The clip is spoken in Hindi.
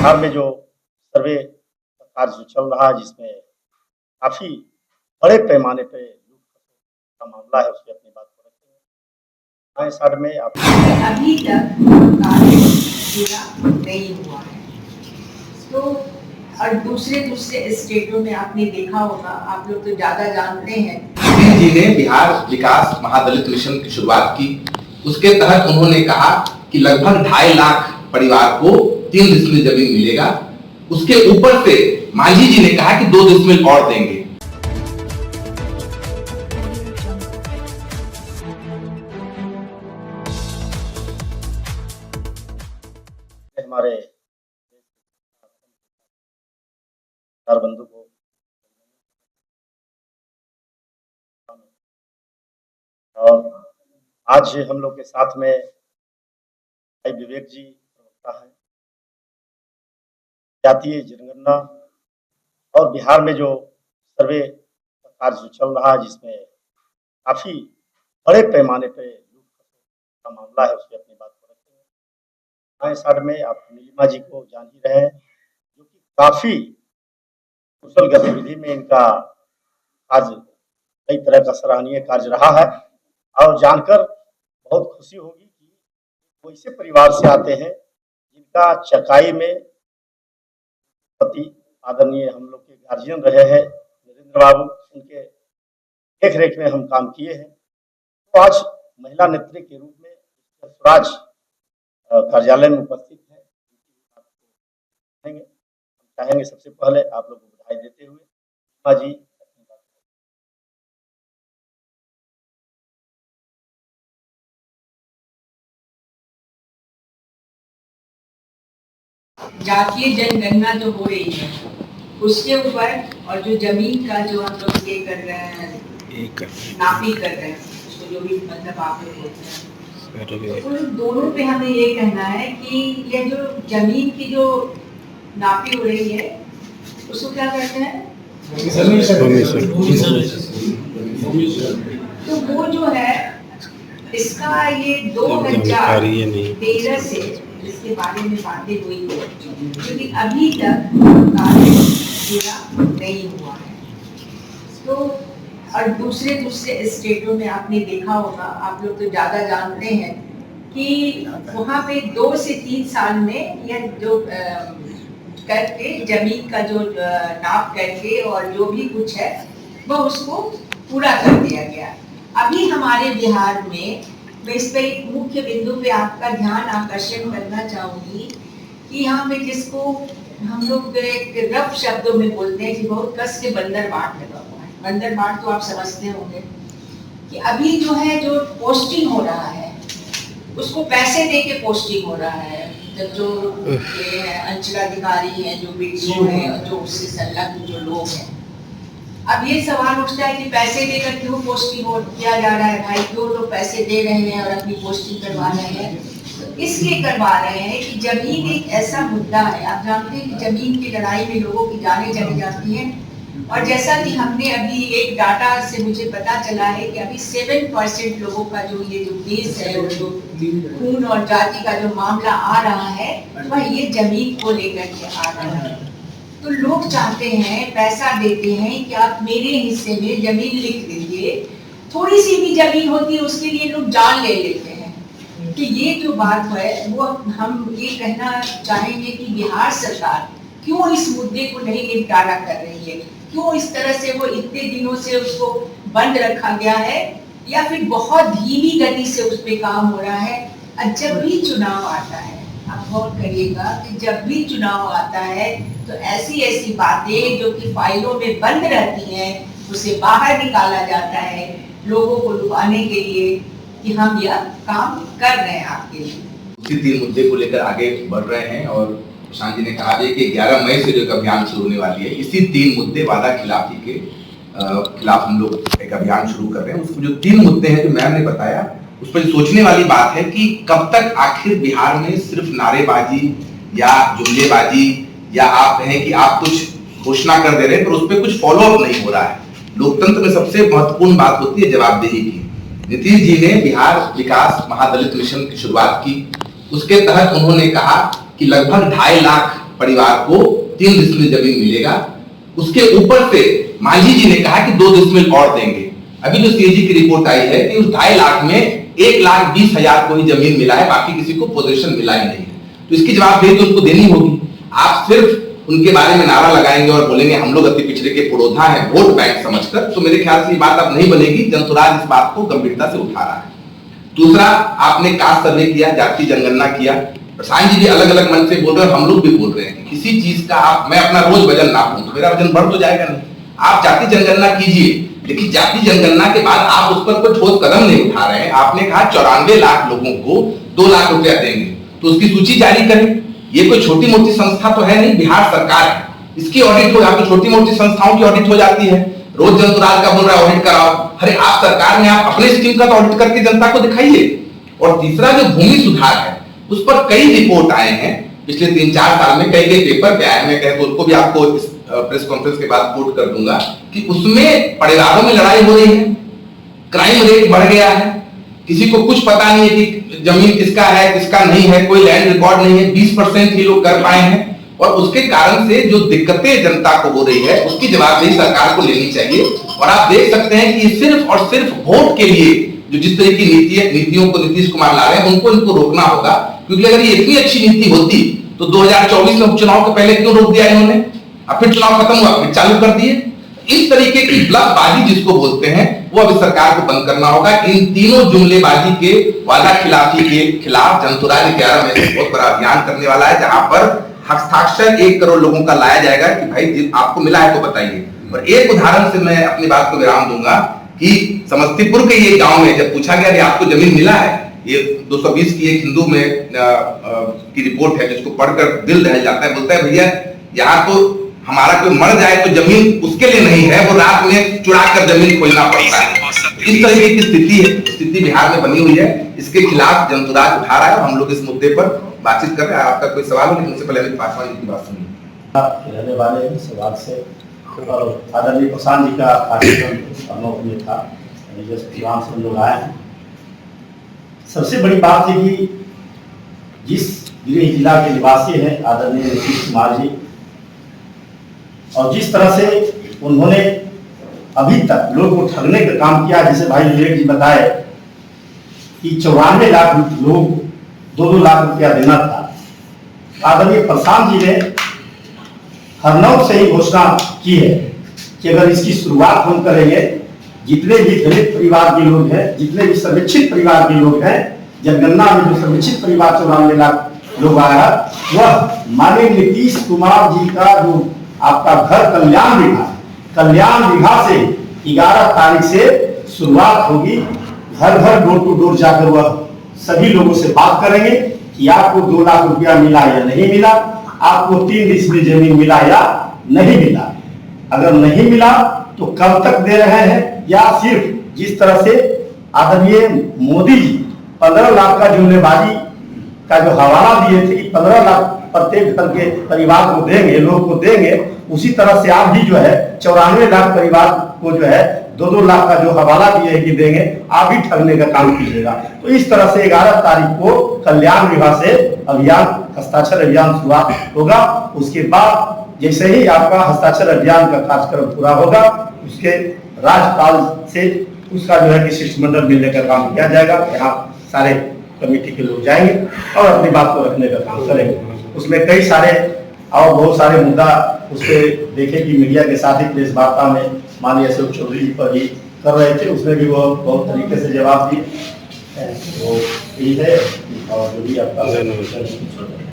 बिहार में जो सर्वे का कार्य जो चल रहा है, जिसमें काफ़ी बड़े पैमाने पे लूट का मामला है, उसपे अपनी बात को रखेंगे। दाएँ साइड में आप अभी तक कार्य पूरा नहीं हुआ है। तो और दूसरे स्टेटों में आपने देखा होगा, आप लोग तो ज़्यादा जानते हैं। जी ने बिहार विकास महादलित मिशन की शुरुआत की। उसके तहत उन्होंने कहा कि लगभग 2.5 लाख परिवार को 3 डिसमिल जमीन मिलेगा। उसके ऊपर से मांझी जी ने कहा कि 2 डिसमिल और देंगे। हमारे चार बंधु को और आज हम लोग के साथ में भाई विवेक जी प्रवक्ता हैं। जातीय जनगणना और बिहार में जो सर्वे का कार्य जो चल रहा है, जिसमें काफ़ी बड़े पैमाने पे लूट का मामला है, उसपे अपनी बात को रखेंगे। दाएँ साइड में आप नीलिमा जी को जान ही रहे हैं, जो कि काफ़ी कुशल गतिविधि में इनका आज कई तरह का सराहनीय कार्य रहा है और जानकर बहुत खुशी होगी कि वो ऐसे परिवार से आते हैं जिनका चकाई में पति आदरणीय हम लोग के गार्जियन रहे हैं नरेंद्र बाबू, उनके देख रेख में हम काम किए हैं। तो आज महिला नेत्री के रूप में स्वराज कार्यालय में उपस्थित है। हम चाहेंगे सबसे पहले आप लोग को बधाई देते हुए नीलिमा जी जातीय जनगणना जो हो रही है उसके ऊपर और जो जमीन का जो हम लोग ये कर रहे हैं, नापी कर रहे हैं, उसको जो भी मतलब आप लोग बोलते हैं, तो उन दोनों पे हमें ये कहना है कि ये जो जमीन की जो नापी हो रही है उसको क्या कहते हैं, तो वो जो है इसका ये 2013 से इसके बारे में बातें हुई है, क्योंकि अभी तक कार्य पूरा नहीं हुआ है। तो और दूसरे स्टेटों में आपने देखा होगा, आप लोग तो ज़्यादा जानते हैं कि वहाँ पे 2 से 3 साल में यह जो करके जमीन का जो नाप करके और जो भी कुछ है वह उसको पूरा कर दिया गया। अभी हमारे बिहार में मैं इस पे एक मुख्य बिंदु पे आपका ध्यान आकर्षण करना चाहूंगी कि यहाँ पे जिसको हम लोग एक रफ शब्दों में बोलते हैं कि बहुत कस के बंदर बाट लगा हुआ है। बंदर बाट तो आप समझते होंगे कि अभी जो है जो पोस्टिंग हो रहा है उसको पैसे दे के पोस्टिंग हो रहा है। जब जो ये अंचलाधिकारी हैं, जो बीडीओ हैं, जो उससे संलग्न जो लोग हैं, अब ये सवाल उठता है कि पैसे देकर क्यों पोस्टिंग किया जा रहा है भाई, क्यों लोग पैसे दे रहे हैं और अपनी पोस्टिंग करवा रहे हैं। तो इसलिए करवा रहे हैं कि जमीन एक ऐसा मुद्दा है, आप जानते हैं कि जमीन की लड़ाई में लोगों की जानें चली जाती हैं। और जैसा कि हमने अभी एक डाटा से मुझे पता चला है कि अभी 7% लोगों का जो ये जो केस है और जो खून और जाति का जो मामला आ रहा है वह ये जमीन को लेकर के आ रहा है। तो लोग चाहते हैं, पैसा देते हैं कि आप मेरे हिस्से में जमीन लिख दीजिए। थोड़ी सी भी जमीन होती है उसके लिए लोग जान ले लेते हैं। कि ये जो बात है वो हम ये कहना चाहेंगे कि बिहार सरकार क्यों इस मुद्दे को नहीं निपटारा कर रही है, क्यों इस तरह से वो इतने दिनों से उसको बंद रखा गया है, या फिर बहुत धीमी गति से उस पर काम हो रहा है। जब भी चुनाव आता है, आप गौर करिएगा कि जब भी चुनाव आता है तो ऐसी बातें जो कि फाइलों में बंद रहती हैं उसे बाहर निकाला जाता है लोगों को लुभाने के लिए कि हम यह काम कर रहे हैं आपके लिए। उसी 3 मुद्दे को लेकर आगे बढ़ रहे हैं और प्रशांत जी ने कहा है कि 11 मई से जो एक अभियान शुरू होने वाली है, इसी 3 मुद्दे वादा खिलाफी के खिलाफ हम लोग एक अभियान शुरू कर रहे हैं। उसमें जो 3 मुद्दे हैं जो मैम ने बताया, उस पर सोचने वाली बात है कि कब तक आखिर बिहार में सिर्फ नारेबाजी या जुमलेबाजी या आप कहें कि आप कुछ घोषणा कर दे रहे हैं पर उस पर कुछ फॉलोअप नहीं हो रहा है। लोकतंत्र में सबसे महत्वपूर्ण बात होती है जवाबदेही की। नीतीश जी ने बिहार विकास महादलित मिशन की शुरुआत की। उसके तहत उन्होंने कहा कि लगभग 2.5 लाख परिवार को 3 डिसमिल जमीन मिलेगा। उसके ऊपर से मांझी जी ने कहा कि 2 डिसमिल और देंगे। अभी जो सीएजी की रिपोर्ट आई है कि उस 2.5 लाख में 1,20,000 को ही जमीन मिला है, बाकी किसी को पोजीशन मिला ही नहीं है। तो इसकी जवाबदेही तो उनको देनी होगी। आप सिर्फ उनके बारे में नारा लगाएंगे और बोलेंगे हम लोग अति पिछड़े के पुरोधा हैं वोट बैंक समझकर, तो मेरे ख्याल से ये बात अब नहीं बनेगी। जनसुराज इस बात को गंभीरता से उठा रहा है। दूसरा, आपने कास्ट सर्वे किया, जाति जनगणना किया। प्रशांत जी भी अलग अलग मंच से बोल रहे हैं, हम लोग भी बोल रहे हैं कि किसी चीज का मैं अपना रोज वजन नापूं तो मेरा वजन बढ़ तो जाएगा नहीं। आप जाति जनगणना कीजिए, लेकिन जाति जनगणना के बाद आप उस पर कोई ठोस कदम नहीं उठा रहे हैं। आपने कहा 94 लाख लोगों को 2 लाख रुपया देंगे, तो उसकी सूची जारी करें। ये कोई छोटी मोटी संस्था तो है नहीं, बिहार सरकार है, इसकी ऑडिट हो जाती है। छोटी मोटी संस्थाओं की ऑडिट हो जाती है। रोज जनसुराज का बोल रहा है ऑडिट कराओ, अरे आप सरकार में आप अपने स्कीम का तो ऑडिट करके जनता को दिखाइए। और तीसरा, जो भूमि सुधार है उस पर कई रिपोर्ट आए हैं पिछले 3-4 साल में, कई पेपर पे आए। मैं कहे तो उसको भी आपको इस प्रेस कॉन्फ्रेंस के बाद कोट कर दूंगा कि उसमें परिवारों में लड़ाई हो रही है, क्राइम रेट बढ़ गया है, किसी को कुछ पता नहीं है कि जमीन किसका है किसका नहीं है, कोई लैंड रिकॉर्ड नहीं है। 20% ही लोग कर पाए हैं। और उसके कारण से जो दिक्कतें जनता को हो रही है उसकी जवाबदेही सरकार को लेनी चाहिए। और आप देख सकते हैं कि सिर्फ और सिर्फ वोट के लिए जो जिस तरह की नीतियों को नीतीश कुमार ला रहे हैं इनको रोकना होगा। क्योंकि अगर ये इतनी अच्छी नीति होती तो 2024 में उपचुनाव के पहले क्यों रोक दिया इन्होंने? अब फिर चुनाव खत्म हुआ फिर चालू कर दिए। इस तरीके की ब्लफबाजी जिसको बोलते हैं वो अभी सरकार को बंद करना होगा। इन तीनों जुमलेबाजी के वादा खिलाफी के खिलाफ जनसुराज 11 में से बहुत बड़ा अभियान करने वाला है, जहां पर हस्ताक्षर 1 करोड़ लोगों का लाया जाएगा कि भाई आपको मिला है तो बताइए। और एक उदाहरण से मैं अपनी बात को विराम दूंगा कि समस्तीपुर के ये गांव में जब पूछा गया कि आपको जमीन मिला है, ये 220 की एक हिंदू में की रिपोर्ट है जिसको पढ़कर दिल दहल जाता है। बोलता है भैया यहाँ तो हमारा कोई मर जाए तो जमीन उसके लिए नहीं है, वो रात में चुरा कर जमीन खोजना पड़ता है। इस तरीके की स्थिति बिहार में बनी हुई है। इसके खिलाफ जनसुराज उठा रहा है और हम लोग इस मुद्दे पर बातचीत कर रहे हैं। आपका कोई सवाल हो? मुझसे पहले अमित पासवान जी की बात सुनिए। रहने वाले सवाल से और आदरणीय प्रशांत जी का कार्यक्रम हम लोग में था, हम लोग आए हैं। सबसे बड़ी बात है कि जिस गृह जिला के निवासी हैं आदरणीय नीतीश कुमार जी, और जिस तरह से उन्होंने अभी तक लोगों को ठगने का काम किया, जैसे भाई विवेक जी बताए कि 94 लाख लोग 2-2 लाख रुपया देना था। आदरणीय प्रशांत जी ने हरनौत से ही घोषणा की है कि अगर इसकी शुरुआत हम करेंगे, जितने भी दलित परिवार के लोग हैं, जितने भी सर्वेक्षित परिवार के लोग हैं, जनगणना में जो सर्वेक्षित परिवार 94 लाख लोग आया, वह माननीय नीतीश कुमार जी का जो आपका घर कल्याण विभाग से 11 तारीख से शुरुआत होगी। घर घर डोर टू डोर जाकर वह सभी लोगों से बात करेंगे कि आपको 2 लाख रुपया मिला या नहीं मिला, आपको 3 डिसमिल जमीन मिला या नहीं मिला। अगर नहीं मिला तो कब तक दे रहे हैं, या सिर्फ जिस तरह से आदरणीय मोदी जी 15 लाख का जुमलेबाजी का जो हवाला दिए थे कि 15 लाख प्रत्येक घर के परिवार को देंगे, लोग को देंगे, उसी तरह से आप भी जो है 94 लाख परिवार को जो है 2-2 लाख का जो हवाला दिए कि देंगे, आप भी ठगने का काम कीजिएगा। तो इस तरह से 11 तारीख को कल्याण विभाग से अभियान हस्ताक्षर अभियान शुरुआत होगा। उसके बाद जैसे ही आपका हस्ताक्षर अभियान का कार्यक्रम पूरा होगा, उसके राज्यपाल से उसका जो है कि शिष्टमंडल मिलने का काम किया जाएगा। यहाँ सारे कमेटी के लोग जाएंगे और अपनी बात को रखने का काम करेंगे। उसमें कई सारे और बहुत सारे मुद्दा उसके देखे कि मीडिया के साथ ही प्रेस वार्ता में माननीय अशोक चौधरी जी पर भी कर रहे थे, उसमें भी वो बहुत तरीके से जवाब दिए। वो यही है और जो भी आपका